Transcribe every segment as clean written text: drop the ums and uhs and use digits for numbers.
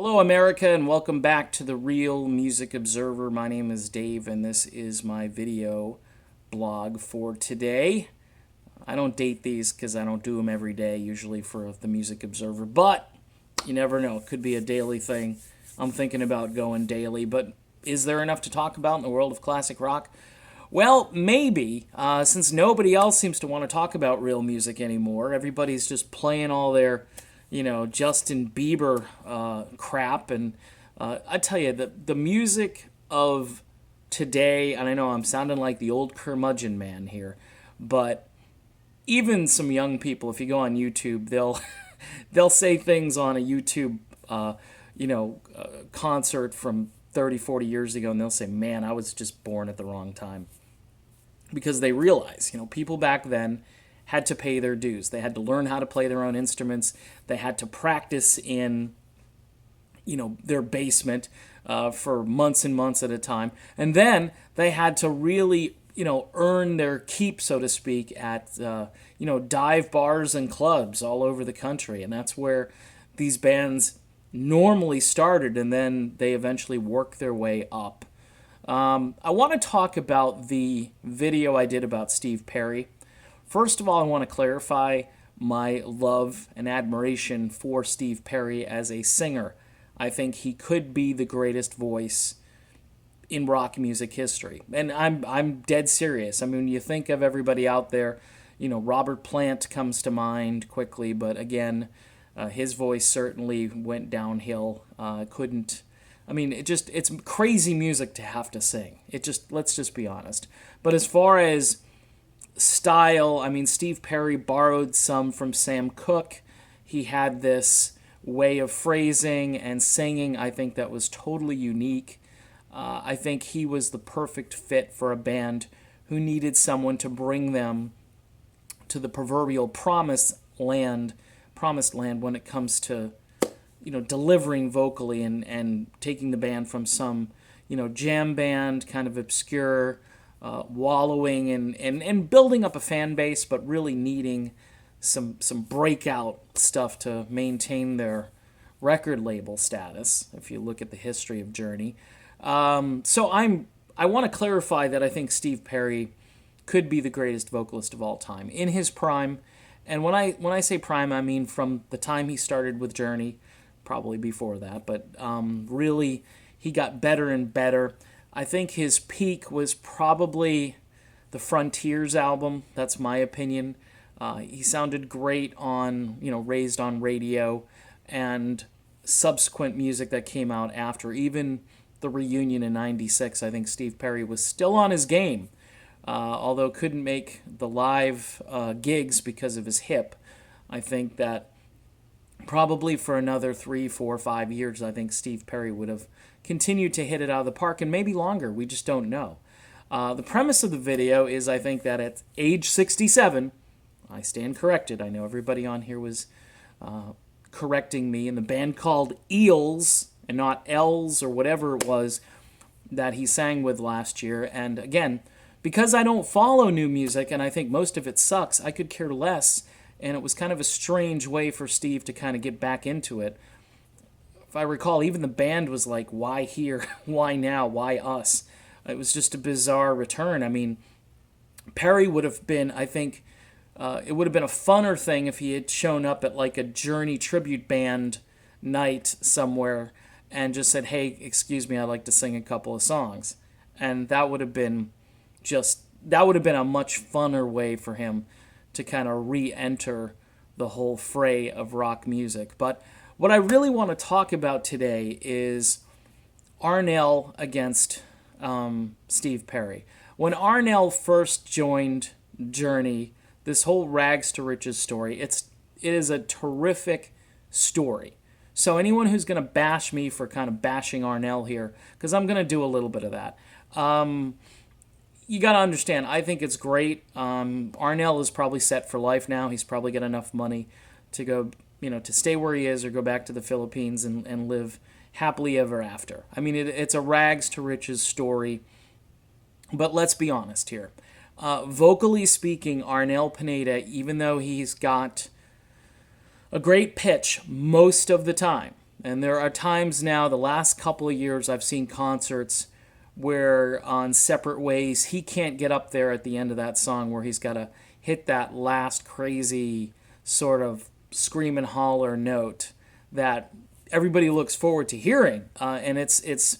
Hello, America, and welcome back to the Real Music Observer. My name is Dave, and this is my video blog for today. I don't date these because I don't do them every day, usually for the Music Observer, but you never know. It could be a daily thing. I'm thinking about going daily, but is there enough to talk about in the world of classic rock? Well, maybe, since nobody else seems to want to talk about real music anymore. Everybody's just playing all their Justin Bieber crap. And I tell you, the music of today, and I know I'm sounding like the old curmudgeon man here, but even some young people, if you go on YouTube, they'll say things on a YouTube, concert from 30, 40 years ago, and they'll say, man, I was just born at the wrong time. Because they realize, people back then had to pay their dues. They had to learn how to play their own instruments. They had to practice in, their basement for months and months at a time. And then they had to really, earn their keep, so to speak, at, dive bars and clubs all over the country. And that's where these bands normally started, and then they eventually worked their way up. I want to talk about the video I did about Steve Perry. First of all, I want to clarify my love and admiration for Steve Perry as a singer. I think he could be the greatest voice in rock music history. And I'm dead serious. I mean, you think of everybody out there, Robert Plant comes to mind quickly, but again, his voice certainly went downhill. It's crazy music to have to sing. Let's just be honest. But as far as style, Steve Perry borrowed some from Sam Cooke. He had this way of phrasing and singing, I think, that was totally unique. I think he was the perfect fit for a band who needed someone to bring them to the proverbial promised land when it comes to delivering vocally and taking the band from some, jam band, kind of obscure, wallowing and building up a fan base, but really needing some breakout stuff to maintain their record label status, if you look at the history of Journey. So I want to clarify that I think Steve Perry could be the greatest vocalist of all time in his prime. And when I say prime, I mean from the time he started with Journey, probably before that, but really he got better and better. I think his peak was probably the Frontiers album. That's my opinion. He sounded great on, Raised on Radio, and subsequent music that came out after. Even the reunion in '96, I think Steve Perry was still on his game, although couldn't make the live gigs because of his hip. I think that probably for another 3, 4, 5 years, I think Steve Perry would have continued to hit it out of the park, and maybe longer. We just don't know. The premise of the video is, I think, that at age 67, I stand corrected. I know everybody on here was correcting me, in the band called Eels, and not L's or whatever it was that he sang with last year. And again, because I don't follow new music, and I think most of it sucks, I could care less. And it was kind of a strange way for Steve to kind of get back into it. If I recall, even the band was like, why here? Why now? Why us? It was just a bizarre return. Perry would have been, I think, it would have been a funner thing if he had shown up at like a Journey tribute band night somewhere and just said, hey, excuse me, I'd like to sing a couple of songs. And that would have been a much funner way for him to kind of re-enter the whole fray of rock music. But what I really want to talk about today is Arnel against Steve Perry. When Arnel first joined Journey, this whole rags to riches story, it is a terrific story. So anyone who's going to bash me for kind of bashing Arnel here, because I'm going to do a little bit of that, you got to understand, I think it's great. Arnel is probably set for life now. He's probably got enough money to go, to stay where he is or go back to the Philippines and live happily ever after. It's a rags to riches story, but let's be honest here. Vocally speaking, Arnel Pineda, even though he's got a great pitch most of the time, And there are times now, the last couple of years, I've seen concerts where on Separate Ways, he can't get up there at the end of that song where he's got to hit that last crazy sort of scream and holler note that everybody looks forward to hearing. And it's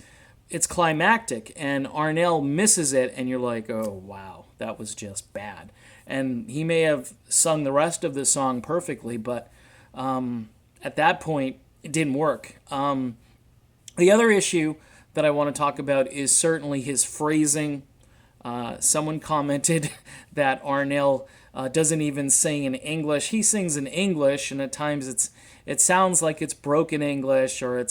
climactic, and Arnel misses it, and you're like, oh, wow, that was just bad. And he may have sung the rest of the song perfectly, but at that point, it didn't work. The other issue that I want to talk about is certainly his phrasing. Someone commented that Arnel doesn't even sing in English. He sings in English, and at times it sounds like it's broken English, or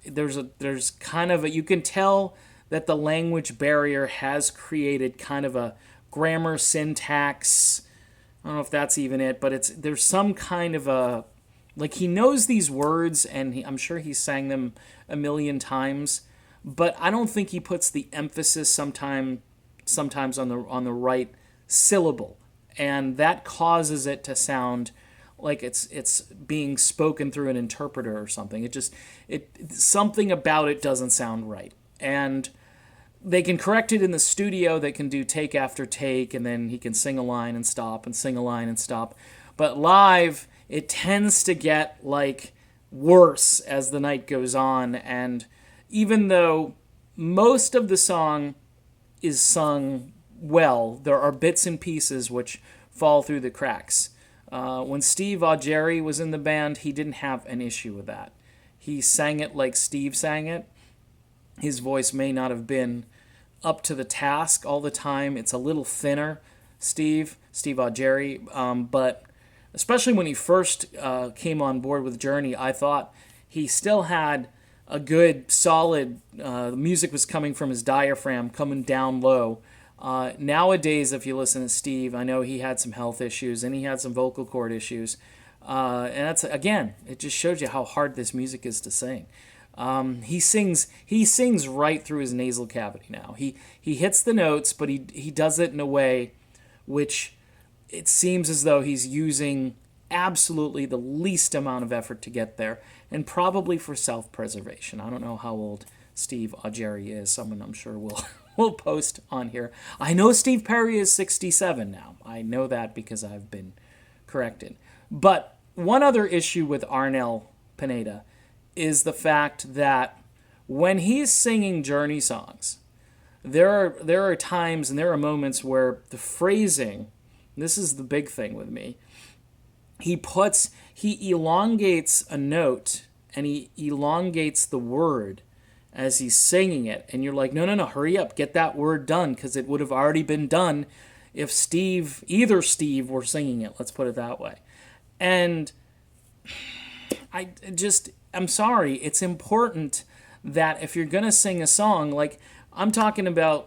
there's kind of you can tell that the language barrier has created kind of a grammar syntax. I don't know if that's even it, but there's some kind of a, like, he knows these words, and I'm sure he sang them a million times, but I don't think he puts the emphasis sometimes on the right syllable, and that causes it to sound like it's being spoken through an interpreter or something. Something about it doesn't sound right, and they can correct it in the studio. They can do take after take, and then he can sing a line and stop and sing a line and stop. But live, it tends to get like worse as the night goes on, and even though most of the song is sung well, there are bits and pieces which fall through the cracks. When Steve Augeri was in the band, he didn't have an issue with that. He sang it like Steve sang it. His voice may not have been up to the task all the time. It's a little thinner, Steve Augeri, but especially when he first came on board with Journey, I thought he still had a good, solid, the music was coming from his diaphragm, coming down low. Nowadays, if you listen to Steve, I know he had some health issues and he had some vocal cord issues. And that's, again, it just shows you how hard this music is to sing. He sings right through his nasal cavity now. He hits the notes, but he does it in a way which it seems as though he's using absolutely the least amount of effort to get there, and probably for self-preservation. I don't know how old Steve Augeri is. Someone I'm sure will post on here. I know Steve Perry is 67 now. I know that because I've been corrected. But one other issue with Arnel Pineda is the fact that when he's singing Journey songs, there are times and there are moments where the phrasing, this is the big thing with me, he elongates a note and he elongates the word as he's singing it, and you're like, no, hurry up, get that word done, because it would have already been done if either Steve were singing it, let's put it that way. And I'm sorry, it's important that if you're going to sing a song, like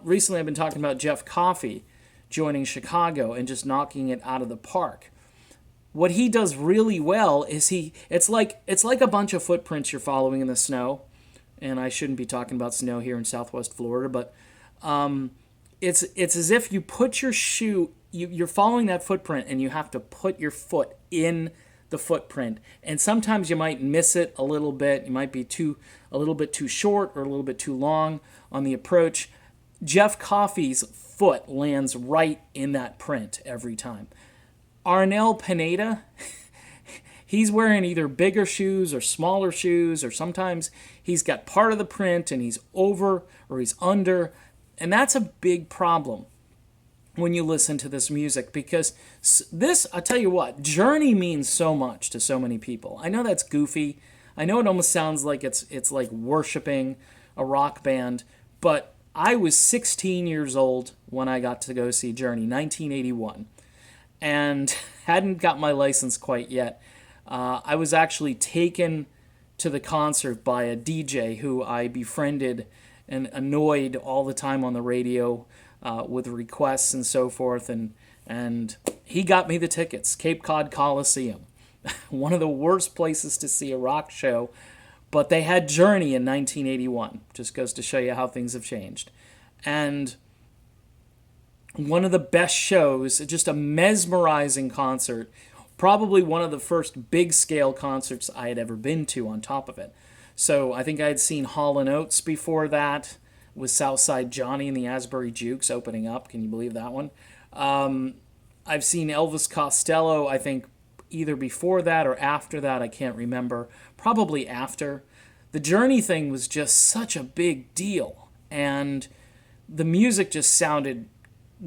recently I've been talking about Jeff Coffey joining Chicago and just knocking it out of the park. What he does really well is it's like a bunch of footprints you're following in the snow, and I shouldn't be talking about snow here in Southwest Florida, but it's as if you put your shoe, you're following that footprint, and you have to put your foot in the footprint, and sometimes you might miss it a little bit. You might be a little bit too short or a little bit too long on the approach. Jeff Coffey's foot lands right in that print every time. Arnel Pineda, he's wearing either bigger shoes or smaller shoes, or sometimes he's got part of the print and he's over or he's under, and that's a big problem when you listen to this music, because I'll tell you what, Journey means so much to so many people. I know that's goofy. I know it almost sounds like it's like worshiping a rock band, but I was 16 years old when I got to go see Journey, 1981, and hadn't got my license quite yet. I was actually taken to the concert by a DJ who I befriended and annoyed all the time on the radio with requests and so forth, and he got me the tickets. Cape Cod Coliseum, one of the worst places to see a rock show, but they had Journey in 1981. Just goes to show you how things have changed. And one of the best shows, just a mesmerizing concert. probably one of the first big scale concerts I had ever been to on top of it. So I think I had seen Hall & Oates before that, with Southside Johnny and the Asbury Jukes opening up. Can you believe that one? I've seen Elvis Costello, I think, either before that or after that. I can't remember. Probably after. The Journey thing was just such a big deal. And the music just sounded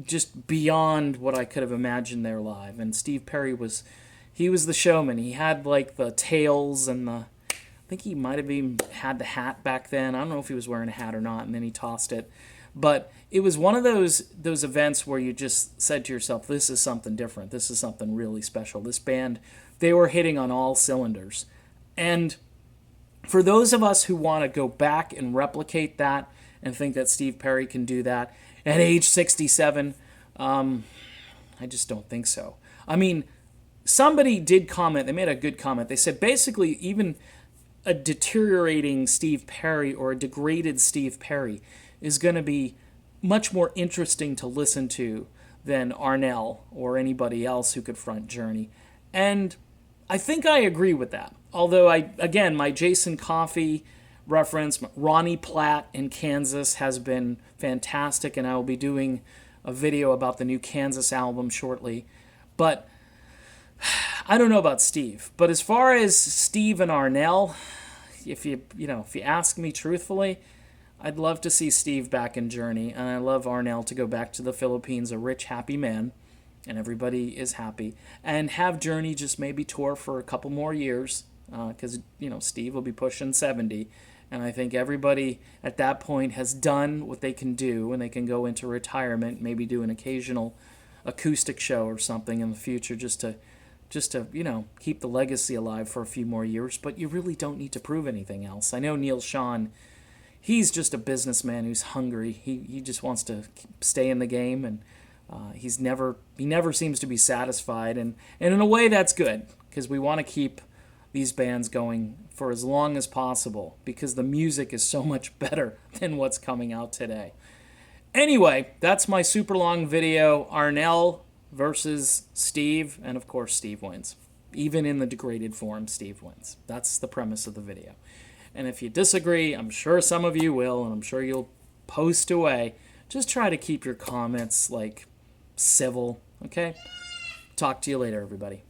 just beyond what I could have imagined there live. And Steve Perry he was the showman. He had like the tails and I think he might have even had the hat back then. I don't know if he was wearing a hat or not, and then he tossed it. But it was one of those events where you just said to yourself, this is something different. This is something really special. This band, they were hitting on all cylinders. And for those of us who want to go back and replicate that and think that Steve Perry can do that at age 67, I just don't think so. I mean, somebody did comment. They made a good comment. They said basically even a deteriorating Steve Perry or a degraded Steve Perry is going to be much more interesting to listen to than Arnel or anybody else who could front Journey. And I think I agree with that. Although, my Jason Coffey reference, Ronnie Platt in Kansas, has been fantastic, and I will be doing a video about the new Kansas album shortly. But I don't know about Steve. But as far as Steve and Arnel, if you ask me truthfully, I'd love to see Steve back in Journey, and I love Arnel to go back to the Philippines, a rich, happy man, and everybody is happy, and have Journey just maybe tour for a couple more years, because Steve will be pushing 70, and I think everybody at that point has done what they can do, and they can go into retirement, maybe do an occasional acoustic show or something in the future, just to keep the legacy alive for a few more years. But you really don't need to prove anything else. I know Neil Schon, he's just a businessman who's hungry. He just wants to stay in the game, and he never seems to be satisfied. And in a way, that's good, because we want to keep these bands going for as long as possible, because the music is so much better than what's coming out today. Anyway, that's my super long video. Arnel versus Steve, and of course Steve wins. Even in the degraded form, Steve wins. That's the premise of the video. And if you disagree, I'm sure some of you will, and I'm sure you'll post away. Just try to keep your comments civil, okay? Talk to you later, everybody.